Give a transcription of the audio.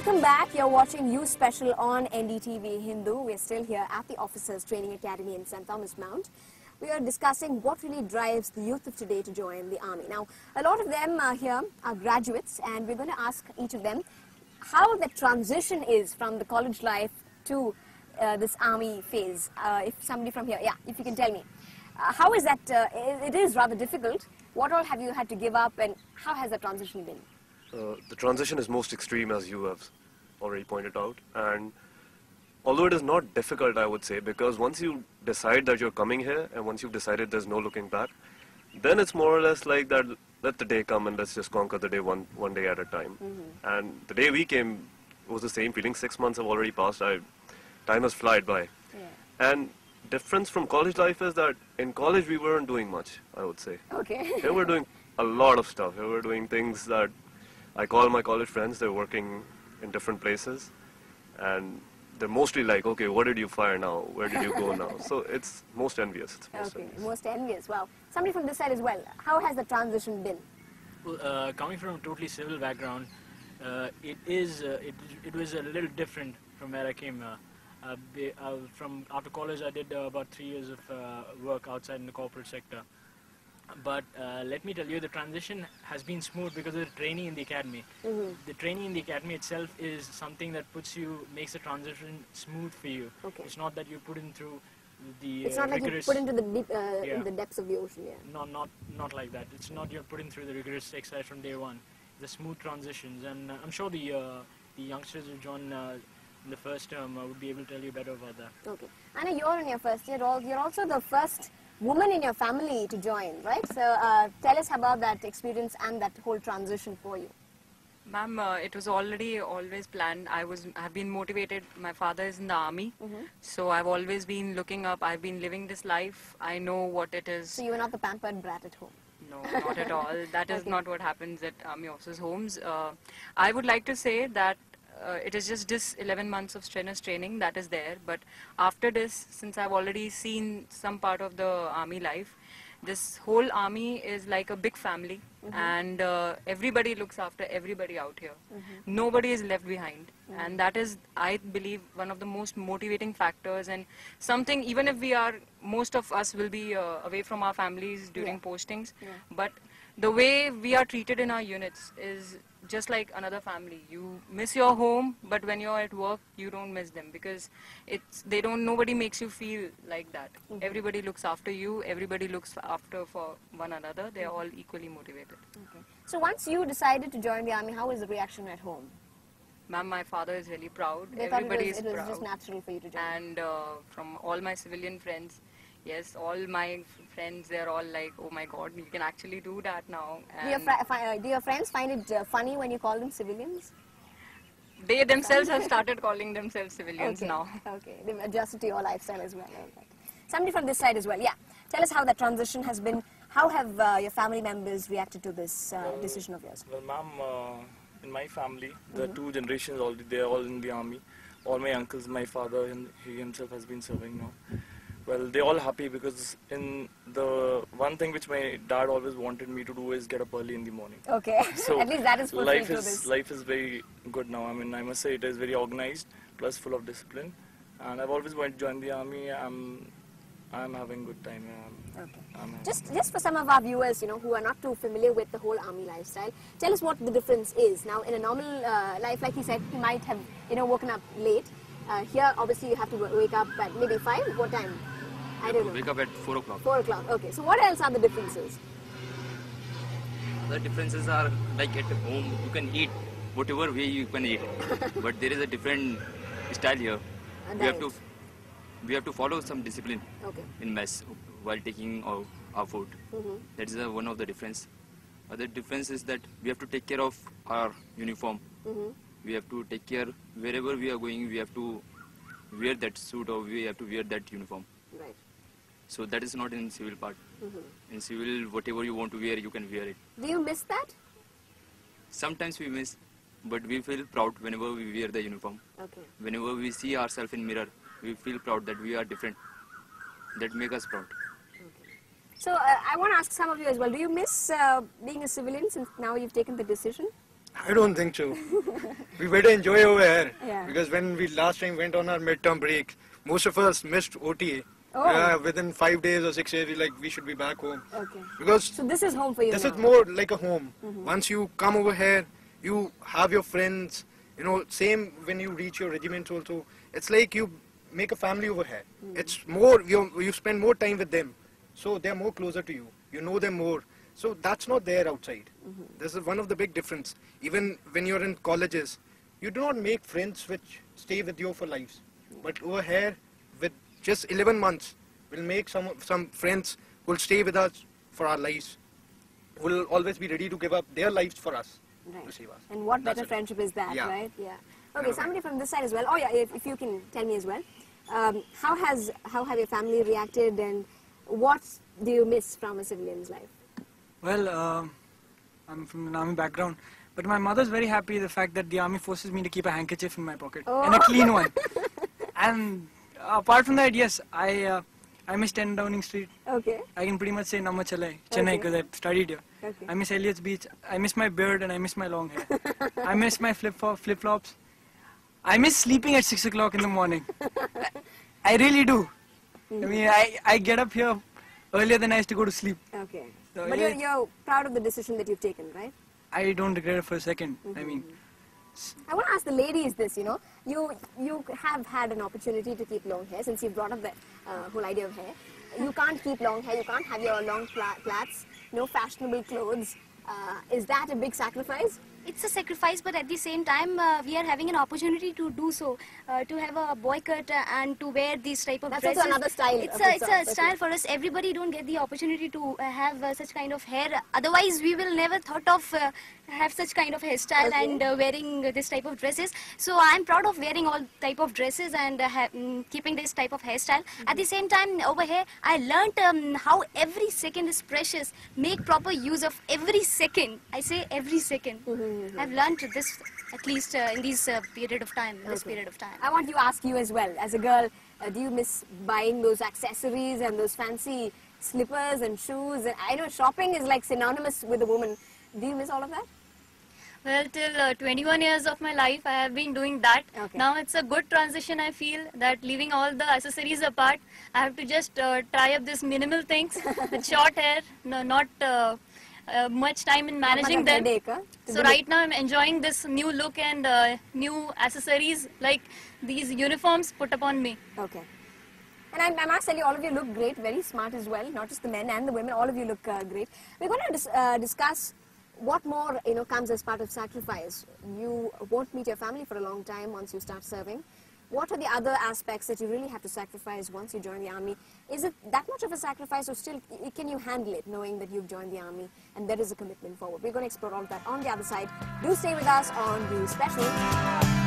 Welcome back. You're watching You Special on NDTV Hindu. We're still here at the Officers Training Academy in St. Thomas Mount. We are discussing what really drives the youth of today to join the army. Now, a lot of them here are graduates, and we're going to ask each of them how the transition is from the college life to this army phase. If somebody from here, yeah, if you can tell me. How is that? It is rather difficult. What all have you had to give up, and how has the transition been? The transition is most extreme, as you have already pointed out, and although it is not difficult, I would say, because once you decide that you're coming here and once you've decided there's no looking back, then it's more or less like that, let the day come and let's just conquer the day one day at a time. And the day we came was the same feeling. 6 months have already passed. Time has flied by. And difference from college life is that in college we weren't doing much, I would say. Okay. Here we're doing a lot of stuff. Here we're doing things that I call my college friends. They're working in different places, and they're mostly like, okay, what did you fire now? Where did you go now? So it's most envious. Most envious. Wow. Somebody from this side as well. How has the transition been? Well, coming from a totally civil background, it was a little different from where I came. From after college, I did about 3 years of work outside in the corporate sector. But let me tell you, the transition has been smooth because of the training in the academy. The training in the academy itself is something that makes the transition smooth for you. It's not that you put in through the It's not like you put into the deep, in the depths of the ocean. Yeah. Not like that. It's not you're put in through the rigorous exercise from day one. The smooth transitions, and I'm sure the youngsters who join in the first term would be able to tell you better about that. Okay. Anna, you're in your first year. You're also the first woman in your family to join, right? So tell us about that experience and that whole transition for you. Ma'am, it was always planned. I've been motivated. My father is in the army, so I've always been looking up. I've been living this life. I know what it is. So you were not the pampered brat at home? No, not at all. That is not what happens at army officers' homes. I would like to say that it is just this 11 months of strenuous training that is there, but after this, since I've already seen some part of the army life, this whole army is like a big family, and everybody looks after everybody out here. Nobody is left behind, and that is, I believe, one of the most motivating factors, and something, even if most of us will be away from our families during postings, but the way we are treated in our units is just like another family. You miss your home, but when you're at work, you don't miss them, because nobody makes you feel like that. Everybody looks after you, everybody looks after for one another. They're all equally motivated. So once you decided to join the army, how was the reaction at home? Ma'am, my father is really proud. Everybody is proud. It was proud. just natural for you to join. And from all my civilian friends, yes, all my friends, they're all like, oh my God, you can actually do that now. Do your friends find it funny when you call them civilians? They themselves have started calling themselves civilians now. Okay, they've adjusted to your lifestyle as well. Okay. Somebody from this side as well, yeah. Tell us how that transition has been. How have your family members reacted to this decision of yours? Well, ma'am, in my family, the two generations already, they're all in the army. All my uncles, my father, and he himself has been serving now. Well, they're all happy because in the one thing which my dad always wanted me to do is get up early in the morning. Okay, so at least that is fulfilled to this. Life is very good now. I mean, I must say it is very organized, plus full of discipline. And I've always wanted to join the army. I'm having good time. Just for some of our viewers, who are not too familiar with the whole army lifestyle, tell us what the difference is. Now, in a normal life, like he said, he might have, woken up late. Here, obviously, you have to wake up at maybe 5. What time? I don't know. Wake up at 4 o'clock. 4 o'clock. Okay. So what else are the differences? The differences are like at home, you can eat whatever way you can eat, but there is a different style here. We have to follow some discipline in mess while taking our food. That is one of the difference. Other difference is that we have to take care of our uniform. We have to take care wherever we are going. We have to wear that suit, or we have to wear that uniform. Right. So that is not in civil part. In civil, whatever you want to wear, you can wear it. Do you miss that? Sometimes we miss, but we feel proud whenever we wear the uniform. Whenever we see ourselves in mirror, we feel proud that we are different. That makes us proud. So I want to ask some of you as well. Do you miss being a civilian since now you've taken the decision? I don't think so. We better enjoy over here. Yeah. Because when we last time went on our midterm break, most of us missed OTA. Oh. Within 5 days or 6 days, we should be back home. Okay. Because So this is home for you this now. is more like a home. Once you come over here, you have your friends. Same when you reach your regiments also. It's like you make a family over here. It's more, you spend more time with them. So they're more closer to you. You know them more. So that's not there outside. This is one of the big difference. Even when you're in colleges, you do not make friends which stay with you for lives. But over here, with just 11 months, we'll make some friends who will stay with us for our lives. Who will always be ready to give up their lives for us. Right. To save us. And what That's better it. friendship is that, Yeah. right? Yeah. Okay, somebody from this side as well. Oh yeah, if you can tell me as well. How have your family reacted, and what do you miss from a civilian's life? Well, I'm from an army background, but my mother's very happy the fact that the army forces me to keep a handkerchief in my pocket and a clean one. And apart from that, yes, I miss 10 Downing Street. Okay. I can pretty much say Namma Chennai, Chennai, because I've studied here. Okay. I miss Elliot's Beach. I miss my beard and I miss my long hair. I miss my flip-flops. I miss sleeping at 6 o'clock in the morning. I really do. I mean, I get up here earlier than I used to go to sleep. Okay. So, But yeah. you're proud of the decision that you've taken, right? I don't regret it for a second. I mean, I want to ask the ladies this, you have had an opportunity to keep long hair since you brought up the whole idea of hair. You can't keep long hair, you can't have your long plaits, no fashionable clothes. Is that a big sacrifice? It's a sacrifice, but at the same time, we are having an opportunity to do so, to have a boy cut and to wear these type of That's dresses. also another style. It's of a itself, style for us. Everybody don't get the opportunity to have such kind of hair. Otherwise, we will never thought of have such kind of hairstyle and wearing this type of dresses. So I'm proud of wearing all type of dresses and keeping this type of hairstyle. At the same time, over here, I learnt how every second is precious. Make proper use of every second. I say every second. I've learnt this at least in this period of time. This period of time. I want to ask you as well, as a girl, do you miss buying those accessories and those fancy slippers and shoes? And I know shopping is like synonymous with a woman. Do you miss all of that? Well, till 21 years of my life, I have been doing that. Okay. Now it's a good transition, I feel, that leaving all the accessories apart, I have to just try up these minimal things with short hair, not much time in managing them. Headache, huh? So right now I'm enjoying this new look and new accessories like these uniforms put upon me. Okay. And I must tell you, all of you look great, very smart as well. Not just the men and the women, all of you look great. We're going to discuss what more comes as part of sacrifice. You won't meet your family for a long time once you start serving. What are the other aspects that you really have to sacrifice once you join the army? Is it that much of a sacrifice, or still can you handle it knowing that you've joined the army and there is a commitment forward? We're going to explore all of that on the other side. Do stay with us on the special.